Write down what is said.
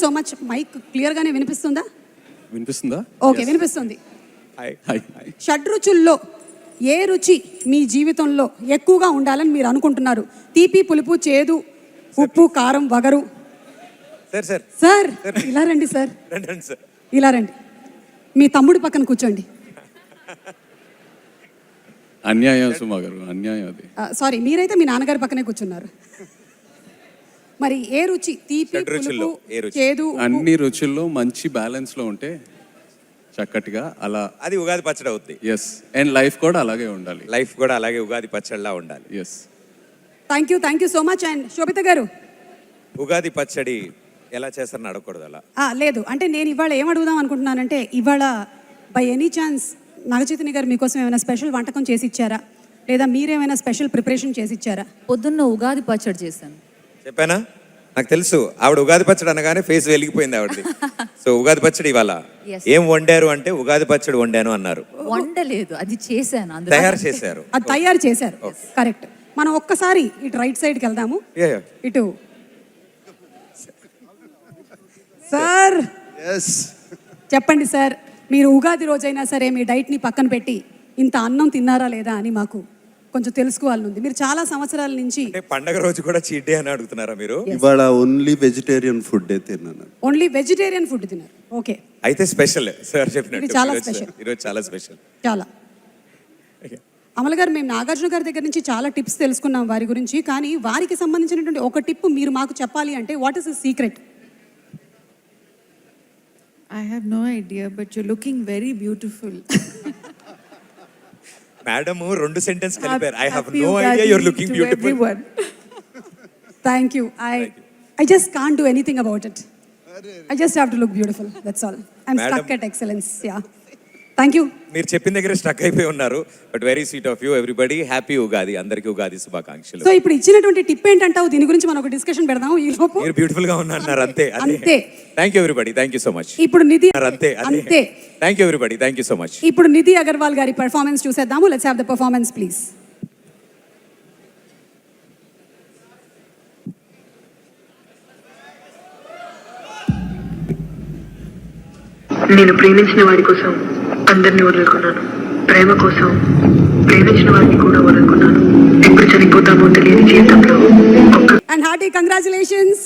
So much. Mic clear గానే వినిపిస్తుందా? Okay, వినిపిస్తుంది. షడ్రుచుల్లో ఏ రుచి మీ జీవితంలో ఎక్కువగా ఉండాలని మీరు అనుకుంటున్నారు? తీపి, పులుపు, చేదు, ఉప్పు, కారం, వగరు. సార్ ఇలా రండి సార్, ఇలా రండి. మీ తమ్ముడి పక్కన కూర్చోండి. అన్యాయం సుమా గారు, అన్యాయం అది. సారీ, మీరైతే మీ నాన్నగారి పక్కనే కూర్చున్నారు. మరి ఏ రుచి? తీపి, పులుపు, చేదు, అన్ని రుచుల్లో మంచి బ్యాలెన్స్ లో ఉంటే చక్కటిగా అలా అది ఉగాది పచ్చడి అవుద్ది. ఎస్, అండ్ లైఫ్ కూడా అలాగే ఉండాలి. లైఫ్ కూడా అలాగే ఉగాది పచ్చడిలా ఉండాలి. Yes, thank you so much. And Sobhita గారు, ఉగాది పచ్చడి ఎలా చేస్తారని అడగకూడదు అలా. లేదు, అంటే నేను ఇవాళ ఏం అడుగుదాం అనుకుంటున్నానంటే, ఇవాళ బై ఎనీ ఛాన్స్ నాగచైతన్య గారు మీకోసం ఏమైనా స్పెషల్ వంటకం చేసి ఇచ్చారా, లేదా మీరేమైనా స్పెషల్ ప్రిపరేషన్ చేసి ఇచ్చారా? పొద్దున్న ఉగాది పచ్చడి చేశాను. చెప్పానా? నాకు తెలుసు. ఆవిడ ఉగాది పచ్చడి అనగానే ఫేస్ వెలిగిపోయింది ఆవిడది. సో ఉగాది పచ్చడి ఇవాళ ఏం వండారు అంటే ఉగాది పచ్చడి వండాను అన్నారు. వండలేదు, అది చేశాను, తయారు చేశారు. అది తయారు చేశారు, కరెక్ట్. మనం ఒక్కసారి ఇటు రైట్ సైడ్కి వెళ్దాము. ఇటు సార్, చెప్పండి సార్, మీరు ఉగాది రోజైనా సరే మీ డైట్ని పక్కన పెట్టి ఇంత అన్నం తిన్నారా లేదా అని మాకు కొంచెం తెలుసుకోవాలనుంది. మీరు చాలా సంవత్సరాల నుంచి పండగ రోజు కూడా చీట్ డే అని అడుగుతున్నారా మీరు? ఇవాళ ఓన్లీ వెజిటేరియన్ ఫుడ్ తిన్నాను. ఓన్లీ వెజిటేరియన్ ఫుడ్ తిన్నారు. ఓకే, అయితే స్పెషల్ సార్ చెప్పినట్టు చాలా స్పెషల్. ఈరోజు చాలా స్పెషల్. చాలా. అమల గారు, మేము నాగార్జున గారి దగ్గర నుంచి చాలా టిప్స్ తెలుసుకున్నాం వారి గురించి. కానీ వారికి సంబంధించినటువంటి ఒక టిప్ మీరు మాకు చెప్పాలి అంటే, what is the secret? I have no idea, but you're looking very beautiful. Madam, రెండు సెంటెన్స్ కలిపారు. I have no idea, you're looking beautiful. Thank you. I just can't do anything about it. I just have to look beautiful. That's all. I'm stuck at excellence. Yeah. Thank you. మీరు చెప్పిన దగ్గర stuck అయిపోయి ఉన్నారు. But very sweet of you. Everybody happy Ugadi. అందరికీ ఉగాది శుభాకాంక్షలు. So ఇప్పుడు ఇచ్చినటువంటి tip ఏంటంటావు? దీని గురించి మనం ఒక డిస్కషన్ పెడదాం. ఈ లోపు మీరు బ్యూటిఫుల్ గా ఉన్నారు. అంతే. Thank you everybody. Thank you so much. ఇప్పుడు నిధి. అంతే. Thank you everybody. Thank you so much. ఇప్పుడు నిధి అగర్వాల్ గారి పర్ఫార్మెన్స్ చూసేద్దాము. Let's have the performance please. నేను ప్రేమించిన వాడి కోసం అందరినీ వదులుకున్నాను. ప్రేమ కోసం ప్రేమించిన వాడిని కూడా వదులుకున్నాను. ఎప్పుడు చనిపోతామో తెలియని జీవితంలో అండ్ హార్టీ కంగ్రాచులేషన్స్.